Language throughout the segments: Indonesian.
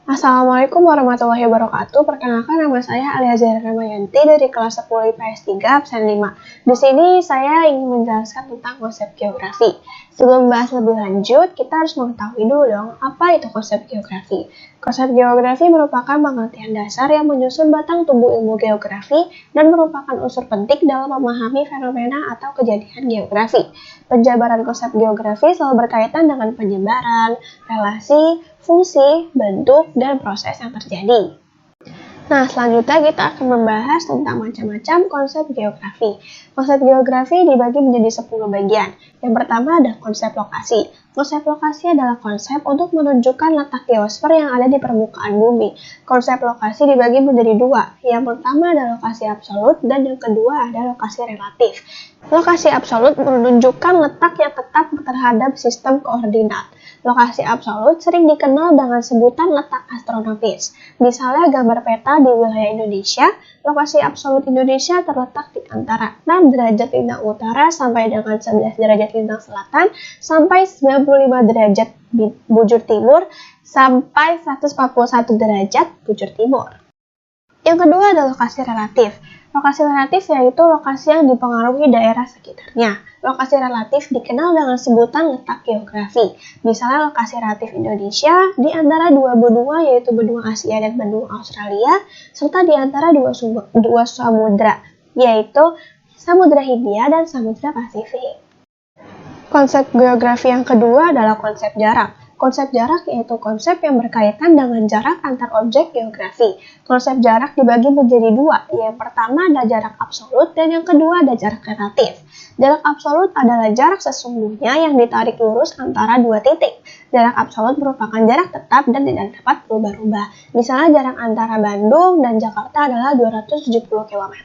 Assalamualaikum warahmatullahi wabarakatuh. Perkenalkan, nama saya Alia Zahra Ramayanti dari kelas 10 IPS 3 absen 5. Di sini saya ingin menjelaskan tentang konsep geografi. Sebelum membahas lebih lanjut, kita harus mengetahui dulu dong, apa itu konsep geografi. Konsep geografi merupakan pengertian dasar yang menyusun batang tubuh ilmu geografi dan merupakan unsur penting dalam memahami fenomena atau kejadian geografi. Penjabaran konsep geografi selalu berkaitan dengan penyebaran, relasi, fungsi, bentuk, dan proses yang terjadi. Nah, selanjutnya kita akan membahas tentang macam-macam konsep geografi. Konsep geografi dibagi menjadi 10 bagian. Yang pertama ada konsep lokasi. Konsep lokasi adalah konsep untuk menunjukkan letak geosfer yang ada di permukaan bumi. Konsep lokasi dibagi menjadi dua. Yang pertama adalah lokasi absolut dan yang kedua adalah lokasi relatif. Lokasi absolut menunjukkan letak yang tetap terhadap sistem koordinat. Lokasi absolut sering dikenal dengan sebutan letak astronomis. Misalnya gambar peta di wilayah Indonesia, lokasi absolut Indonesia terletak di antara 6 derajat lintang utara sampai dengan 11 derajat lintang selatan, sampai 95 derajat bujur timur, sampai 141 derajat bujur timur. Yang kedua adalah lokasi relatif. Lokasi relatif yaitu lokasi yang dipengaruhi daerah sekitarnya. Lokasi relatif dikenal dengan sebutan letak geografi. Misalnya lokasi relatif Indonesia di antara dua benua yaitu benua Asia dan benua Australia, serta di antara dua samudra yaitu Samudra Hindia dan Samudra Pasifik. Konsep geografi yang kedua adalah konsep jarak. Konsep jarak yaitu konsep yang berkaitan dengan jarak antar objek geografi. Konsep jarak dibagi menjadi dua. Yang pertama ada jarak absolut dan yang kedua ada jarak relatif. Jarak absolut adalah jarak sesungguhnya yang ditarik lurus antara dua titik. Jarak absolut merupakan jarak tetap dan tidak dapat berubah-ubah. Misalnya jarak antara Bandung dan Jakarta adalah 270 km.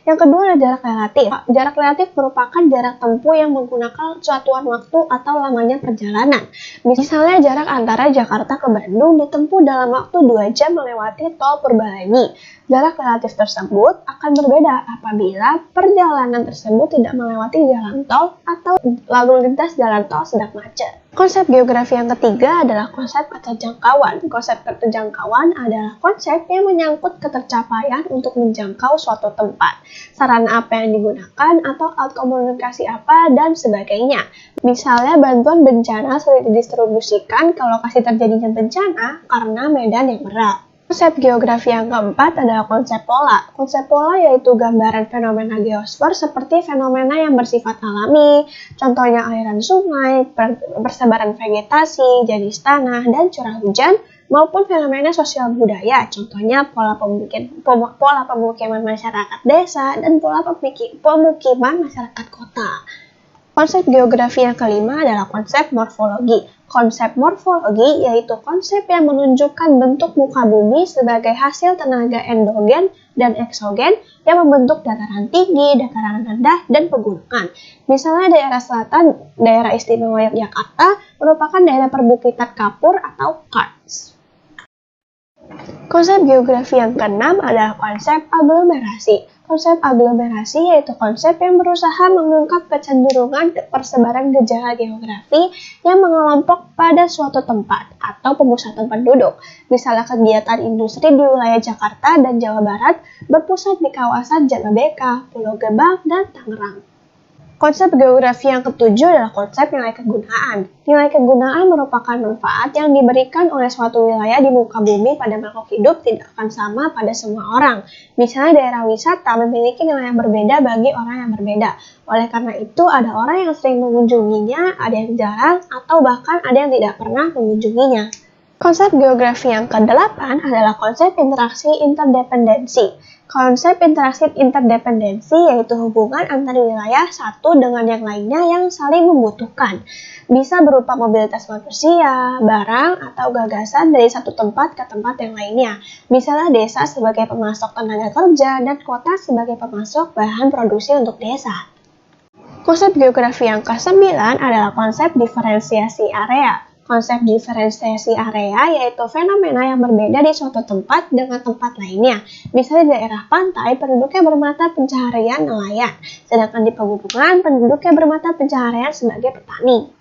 Yang kedua adalah jarak relatif. Jarak relatif merupakan jarak tempuh yang menggunakan satuan waktu atau lamanya perjalanan. Misalnya jarak antara Jakarta ke Bandung ditempuh dalam waktu 2 jam melewati tol Purbalenyi. Jarak relatif tersebut akan berbeda apabila perjalanan tersebut tidak melewati jalan tol atau lalu lintas jalan tol sedang macet. Konsep geografi yang ketiga adalah konsep keterjangkauan. Konsep keterjangkauan adalah konsep yang menyangkut ketercapaian untuk menjangkau suatu tempat, sarana apa yang digunakan, atau alat komunikasi apa, dan sebagainya. Misalnya bantuan bencana sulit didistribusikan ke lokasi terjadinya bencana karena medan yang berat. Konsep geografi yang keempat adalah konsep pola. Konsep pola yaitu gambaran fenomena geosfer seperti fenomena yang bersifat alami, contohnya aliran sungai, persebaran vegetasi, jenis tanah, dan curah hujan, maupun fenomena sosial budaya, contohnya pola pemukiman masyarakat desa dan pola pemukiman masyarakat kota. Konsep geografi yang kelima adalah konsep morfologi. Konsep morfologi yaitu konsep yang menunjukkan bentuk muka bumi sebagai hasil tenaga endogen dan eksogen yang membentuk dataran tinggi, dataran rendah, dan pegunungan. Misalnya daerah selatan, daerah istimewa Yogyakarta merupakan daerah perbukitan kapur atau karst. Konsep geografi yang keenam adalah konsep aglomerasi. Konsep aglomerasi yaitu konsep yang berusaha mengungkap kecenderungan persebaran gejala geografi yang mengelompok pada suatu tempat atau pemusatan penduduk. Misalnya kegiatan industri di wilayah Jakarta dan Jawa Barat berpusat di kawasan Jababeka, Pulau Gebang, dan Tangerang. Konsep geografi yang ketujuh adalah konsep nilai kegunaan. Nilai kegunaan merupakan manfaat yang diberikan oleh suatu wilayah di muka bumi pada makhluk hidup tidak akan sama pada semua orang. Misalnya daerah wisata memiliki nilai yang berbeda bagi orang yang berbeda. Oleh karena itu ada orang yang sering mengunjunginya, ada yang jarang, atau bahkan ada yang tidak pernah mengunjunginya. Konsep geografi yang ke-8 adalah konsep interaksi interdependensi. Konsep interaksi interdependensi yaitu hubungan antara wilayah satu dengan yang lainnya yang saling membutuhkan. Bisa berupa mobilitas manusia, barang, atau gagasan dari satu tempat ke tempat yang lainnya. Misalnya desa sebagai pemasok tenaga kerja dan kota sebagai pemasok bahan produksi untuk desa. Konsep geografi yang ke-9 adalah konsep diferensiasi area. Konsep diferensiasi area yaitu fenomena yang berbeda di suatu tempat dengan tempat lainnya. Misalnya di daerah pantai, penduduknya bermata pencaharian nelayan, sedangkan di pegunungan, penduduknya bermata pencaharian sebagai petani.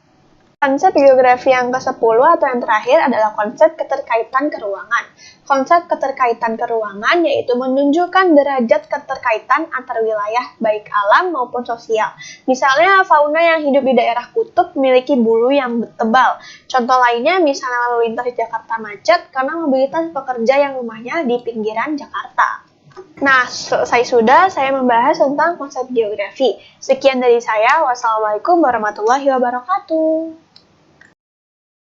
Konsep geografi yang ke-10 atau yang terakhir adalah konsep keterkaitan keruangan. Konsep keterkaitan keruangan yaitu menunjukkan derajat keterkaitan antar wilayah baik alam maupun sosial. Misalnya fauna yang hidup di daerah kutub memiliki bulu yang tebal. Contoh lainnya misalnya lalu lintas di Jakarta macet karena mobilitas pekerja yang rumahnya di pinggiran Jakarta. Nah, selesai sudah saya membahas tentang konsep geografi. Sekian dari saya. Wassalamualaikum warahmatullahi wabarakatuh.